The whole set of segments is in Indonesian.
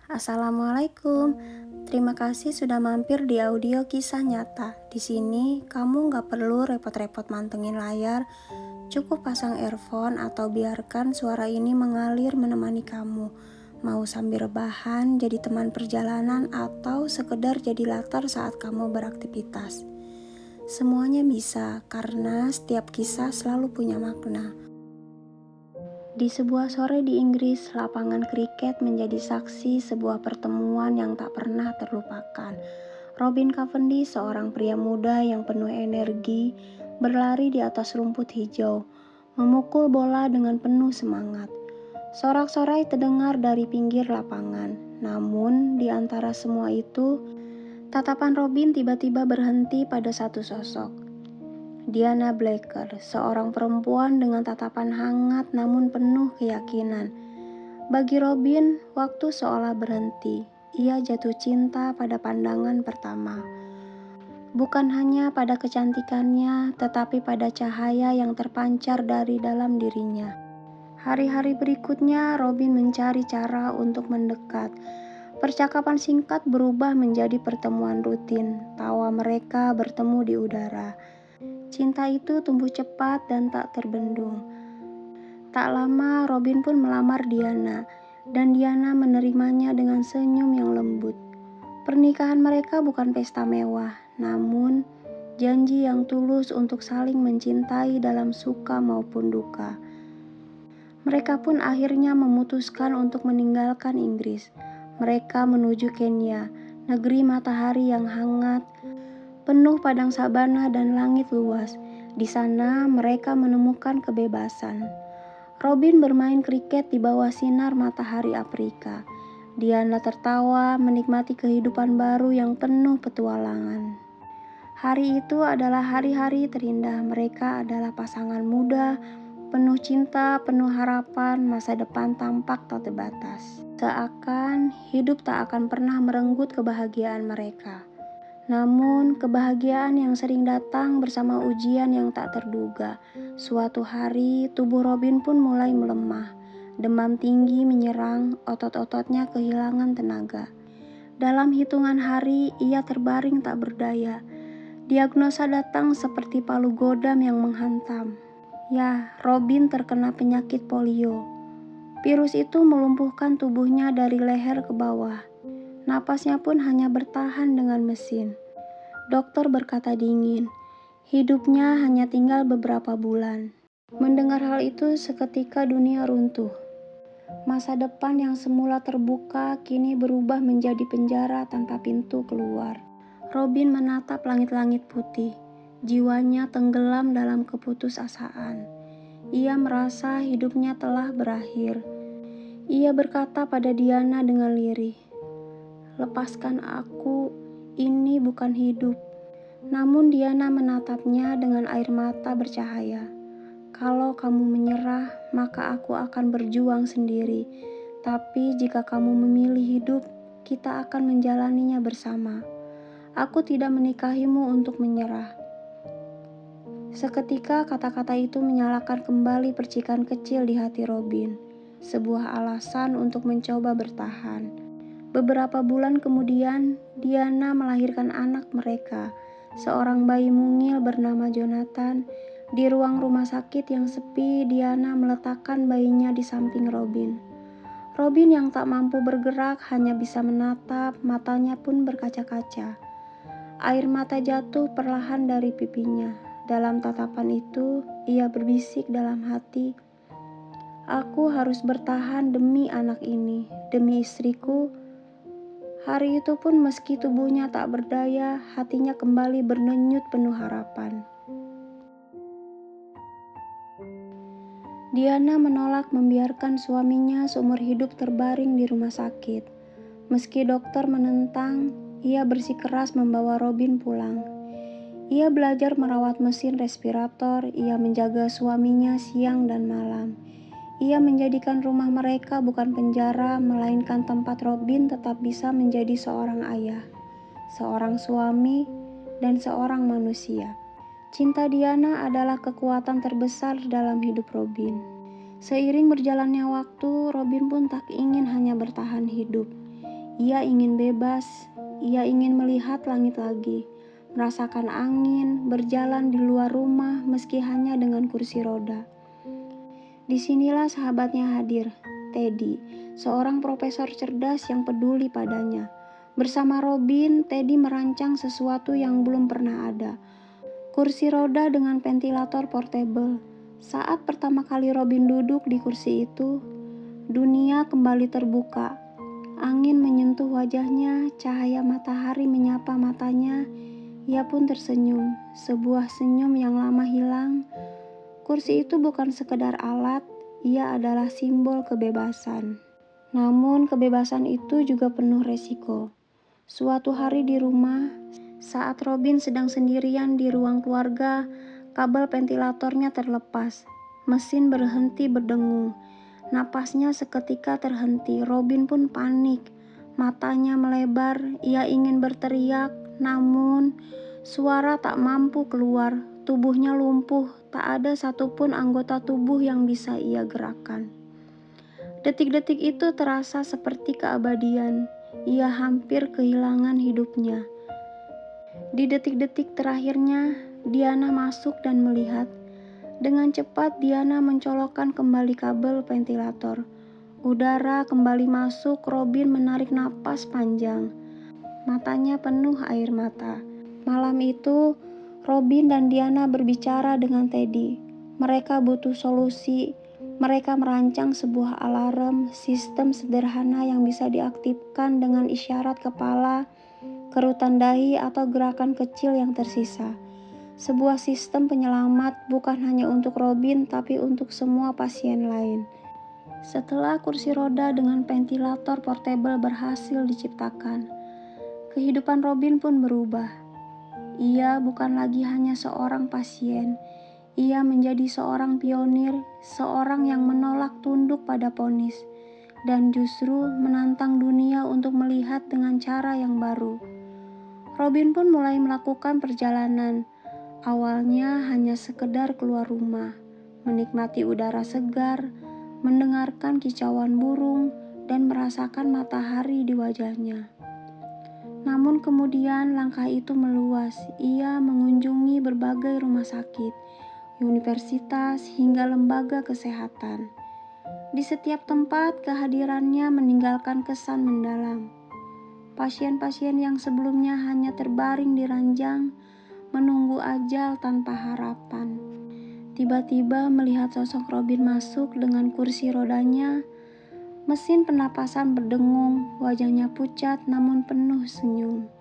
Assalamualaikum. Terima kasih sudah mampir di audio kisah nyata. Di sini kamu nggak perlu repot-repot mantengin layar, cukup pasang earphone atau biarkan suara ini mengalir menemani kamu. Mau sambil rebahan, jadi teman perjalanan atau sekedar jadi latar saat kamu beraktivitas. Semuanya bisa karena setiap kisah selalu punya makna. Di sebuah sore di Inggris, lapangan kriket menjadi saksi sebuah pertemuan yang tak pernah terlupakan. Robin Cavendish, seorang pria muda yang penuh energi, berlari di atas rumput hijau, memukul bola dengan penuh semangat. Sorak-sorai terdengar dari pinggir lapangan. Namun, di antara semua itu, tatapan Robin tiba-tiba berhenti pada satu sosok. Diana Blacker, seorang perempuan dengan tatapan hangat namun penuh keyakinan. Bagi Robin, waktu seolah berhenti. Ia jatuh cinta pada pandangan pertama. Bukan hanya pada kecantikannya, tetapi pada cahaya yang terpancar dari dalam dirinya. Hari-hari berikutnya, Robin mencari cara untuk mendekat. Percakapan singkat berubah menjadi pertemuan rutin. Tawa mereka bertemu di udara. Cinta itu tumbuh cepat dan tak terbendung. Tak lama Robin pun melamar Diana, dan Diana menerimanya dengan senyum yang lembut. Pernikahan mereka bukan pesta mewah, namun janji yang tulus untuk saling mencintai dalam suka maupun duka. Mereka pun akhirnya memutuskan untuk meninggalkan Inggris. Mereka menuju Kenya, negeri matahari yang hangat, penuh padang sabana dan langit luas. Di sana mereka menemukan kebebasan. Robin bermain kriket di bawah sinar matahari Afrika. Diana tertawa menikmati kehidupan baru yang penuh petualangan. Hari itu adalah hari-hari terindah. Mereka adalah pasangan muda, penuh cinta, penuh harapan, masa depan tampak tak terbatas. Seakan hidup tak akan pernah merenggut kebahagiaan mereka. Namun, kebahagiaan yang sering datang bersama ujian yang tak terduga. Suatu hari, tubuh Robin pun mulai melemah. Demam tinggi menyerang, otot-ototnya kehilangan tenaga. Dalam hitungan hari, ia terbaring tak berdaya. Diagnosa datang seperti palu godam yang menghantam. Ya, Robin terkena penyakit polio. Virus itu melumpuhkan tubuhnya dari leher ke bawah. Napasnya pun hanya bertahan dengan mesin. Dokter berkata dingin, hidupnya hanya tinggal beberapa bulan. Mendengar hal itu seketika dunia runtuh. Masa depan yang semula terbuka kini berubah menjadi penjara tanpa pintu keluar. Robin menatap langit-langit putih. Jiwanya tenggelam dalam keputusasaan. Ia merasa hidupnya telah berakhir. Ia berkata pada Diana dengan lirih, "Lepaskan aku, ini bukan hidup." Namun Diana menatapnya dengan air mata bercahaya. "Kalau kamu menyerah, maka aku akan berjuang sendiri. Tapi jika kamu memilih hidup, kita akan menjalaninya bersama. Aku tidak menikahimu untuk menyerah." Seketika kata-kata itu menyalakan kembali percikan kecil di hati Robin. Sebuah alasan untuk mencoba bertahan. Beberapa bulan kemudian, Diana melahirkan anak mereka, seorang bayi mungil bernama Jonathan. Di ruang rumah sakit yang sepi, Diana meletakkan bayinya di samping Robin. Robin yang tak mampu bergerak hanya bisa menatap, matanya pun berkaca-kaca. Air mata jatuh perlahan dari pipinya. Dalam tatapan itu, ia berbisik dalam hati, "Aku harus bertahan demi anak ini, demi istriku." Hari itu pun meski tubuhnya tak berdaya, hatinya kembali berdenyut penuh harapan. Diana menolak membiarkan suaminya seumur hidup terbaring di rumah sakit. Meski dokter menentang, ia bersikeras membawa Robin pulang. Ia belajar merawat mesin respirator, ia menjaga suaminya siang dan malam. Ia menjadikan rumah mereka bukan penjara, melainkan tempat Robin tetap bisa menjadi seorang ayah, seorang suami, dan seorang manusia. Cinta Diana adalah kekuatan terbesar dalam hidup Robin. Seiring berjalannya waktu, Robin pun tak ingin hanya bertahan hidup. Ia ingin bebas, ia ingin melihat langit lagi, merasakan angin, berjalan di luar rumah meski hanya dengan kursi roda. Disinilah sahabatnya hadir, Teddy, seorang profesor cerdas yang peduli padanya. Bersama Robin, Teddy merancang sesuatu yang belum pernah ada. Kursi roda dengan ventilator portable. Saat pertama kali Robin duduk di kursi itu, dunia kembali terbuka. Angin menyentuh wajahnya, cahaya matahari menyapa matanya. Ia pun tersenyum, sebuah senyum yang lama hilang. Kursi itu bukan sekedar alat, ia adalah simbol kebebasan. Namun kebebasan itu juga penuh resiko. Suatu hari di rumah, saat Robin sedang sendirian di ruang keluarga, kabel ventilatornya terlepas. Mesin berhenti berdengung. Napasnya seketika terhenti. Robin pun panik. Matanya melebar, ia ingin berteriak, namun suara tak mampu keluar. Tubuhnya lumpuh, tak ada satupun anggota tubuh yang bisa ia gerakkan. Detik-detik itu terasa seperti keabadian. Ia hampir kehilangan hidupnya. Di detik-detik terakhirnya, Diana masuk dan melihat. Dengan cepat Diana mencolokkan kembali kabel ventilator. Udara kembali masuk, Robin menarik napas panjang. Matanya penuh air mata. Malam itu, Robin dan Diana berbicara dengan Teddy. Mereka butuh solusi. Mereka merancang sebuah alarm, sistem sederhana yang bisa diaktifkan dengan isyarat kepala, kerutan dahi, atau gerakan kecil yang tersisa. Sebuah sistem penyelamat bukan hanya untuk Robin, tapi untuk semua pasien lain. Setelah kursi roda dengan ventilator portable berhasil diciptakan, kehidupan Robin pun berubah. Ia bukan lagi hanya seorang pasien. Ia menjadi seorang pionir, seorang yang menolak tunduk pada vonis, dan justru menantang dunia untuk melihat dengan cara yang baru. Robin pun mulai melakukan perjalanan. Awalnya hanya sekedar keluar rumah, menikmati udara segar, mendengarkan kicauan burung, dan merasakan matahari di wajahnya. Namun kemudian langkah itu meluas. Ia mengunjungi berbagai rumah sakit, universitas, hingga lembaga kesehatan. Di setiap tempat, kehadirannya meninggalkan kesan mendalam. Pasien-pasien yang sebelumnya hanya terbaring di ranjang, menunggu ajal tanpa harapan. Tiba-tiba melihat sosok Robin masuk dengan kursi rodanya, mesin pernapasan berdengung, wajahnya pucat namun penuh senyum.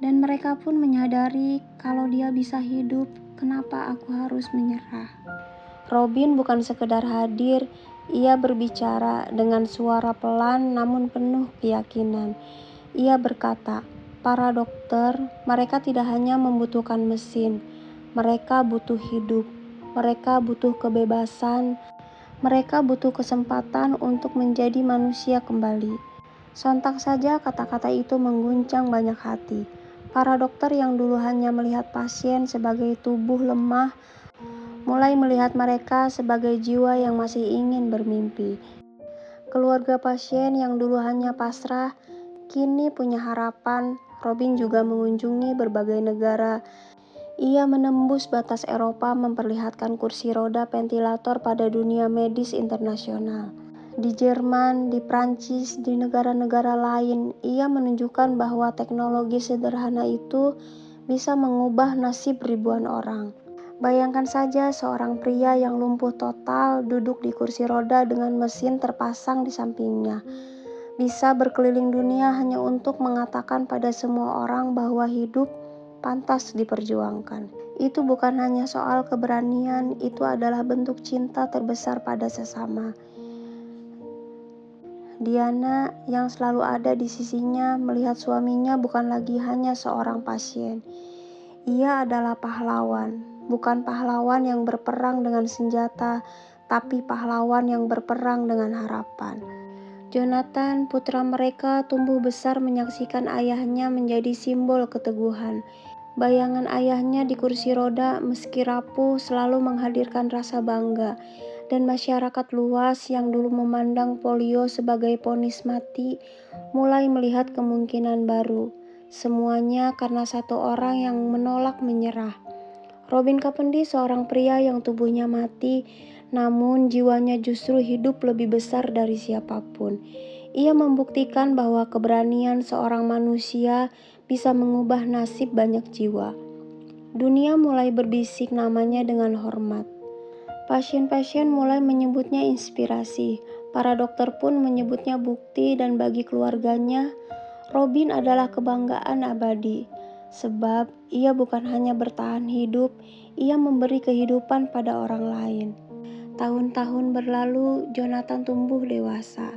Dan mereka pun menyadari kalau dia bisa hidup, kenapa aku harus menyerah? Robin bukan sekedar hadir, ia berbicara dengan suara pelan namun penuh keyakinan. Ia berkata, para dokter, mereka tidak hanya membutuhkan mesin, mereka butuh hidup, mereka butuh kebebasan, mereka butuh kesempatan untuk menjadi manusia kembali. Sontak saja kata-kata itu mengguncang banyak hati. Para dokter yang dulu hanya melihat pasien sebagai tubuh lemah, mulai melihat mereka sebagai jiwa yang masih ingin bermimpi. Keluarga pasien yang dulu hanya pasrah, kini punya harapan. Robin juga mengunjungi berbagai negara. Ia menembus batas Eropa, memperlihatkan kursi roda ventilator pada dunia medis internasional. Di Jerman, di Prancis, di negara-negara lain, ia menunjukkan bahwa teknologi sederhana itu bisa mengubah nasib ribuan orang. Bayangkan saja seorang pria yang lumpuh total duduk di kursi roda dengan mesin terpasang di sampingnya. Bisa berkeliling dunia hanya untuk mengatakan pada semua orang bahwa hidup pantas diperjuangkan. Itu bukan hanya soal keberanian, itu adalah bentuk cinta terbesar pada sesama. Diana yang selalu ada di sisinya melihat suaminya bukan lagi hanya seorang pasien. Ia adalah pahlawan, bukan pahlawan yang berperang dengan senjata, tapi pahlawan yang berperang dengan harapan. Jonathan, putra mereka, tumbuh besar menyaksikan ayahnya menjadi simbol keteguhan. Bayangan ayahnya di kursi roda meski rapuh selalu menghadirkan rasa bangga. dan masyarakat luas yang dulu memandang polio sebagai vonis mati mulai melihat kemungkinan baru. Semuanya karena satu orang yang menolak menyerah. Robin Cavendish, seorang pria yang tubuhnya mati, namun jiwanya justru hidup lebih besar dari siapapun. Ia membuktikan bahwa keberanian seorang manusia bisa mengubah nasib banyak jiwa. Dunia mulai berbisik namanya dengan hormat. Pasien-pasien mulai menyebutnya inspirasi. Para dokter pun menyebutnya bukti, dan bagi keluarganya, Robin adalah kebanggaan abadi. Sebab ia bukan hanya bertahan hidup, ia memberi kehidupan pada orang lain. Tahun-tahun berlalu, Jonathan tumbuh dewasa.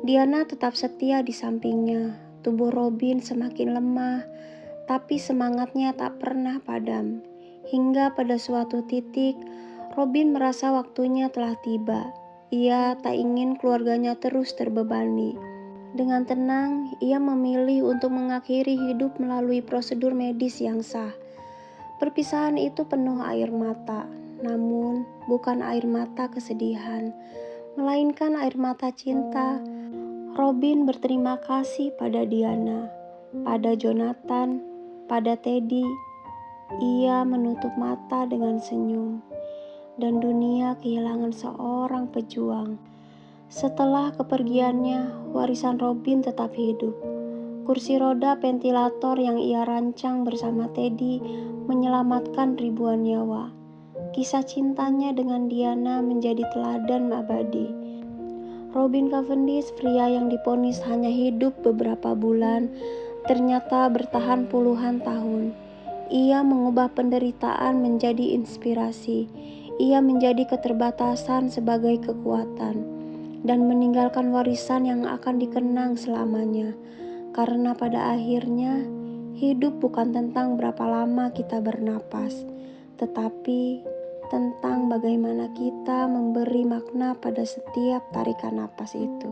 Diana tetap setia di sampingnya. Tubuh Robin semakin lemah, tapi semangatnya tak pernah padam. Hingga pada suatu titik, Robin merasa waktunya telah tiba. Ia tak ingin keluarganya terus terbebani. Dengan tenang, ia memilih untuk mengakhiri hidup melalui prosedur medis yang sah. Perpisahan itu penuh air mata, namun bukan air mata kesedihan, melainkan air mata cinta. Robin berterima kasih pada Diana, pada Jonathan, pada Teddy. Ia menutup mata dengan senyum, dan dunia kehilangan seorang pejuang. Setelah kepergiannya, warisan Robin tetap hidup. Kursi roda ventilator yang ia rancang bersama Teddy menyelamatkan ribuan nyawa. Kisah cintanya dengan Diana menjadi teladan abadi. Robin Cavendish, pria yang divonis hanya hidup beberapa bulan, ternyata bertahan puluhan tahun. Ia mengubah penderitaan menjadi inspirasi. Ia menjadi keterbatasan sebagai kekuatan, dan meninggalkan warisan yang akan dikenang selamanya. Karena pada akhirnya, hidup bukan tentang berapa lama kita bernapas, tetapi tentang bagaimana kita memberi makna pada setiap tarikan napas itu.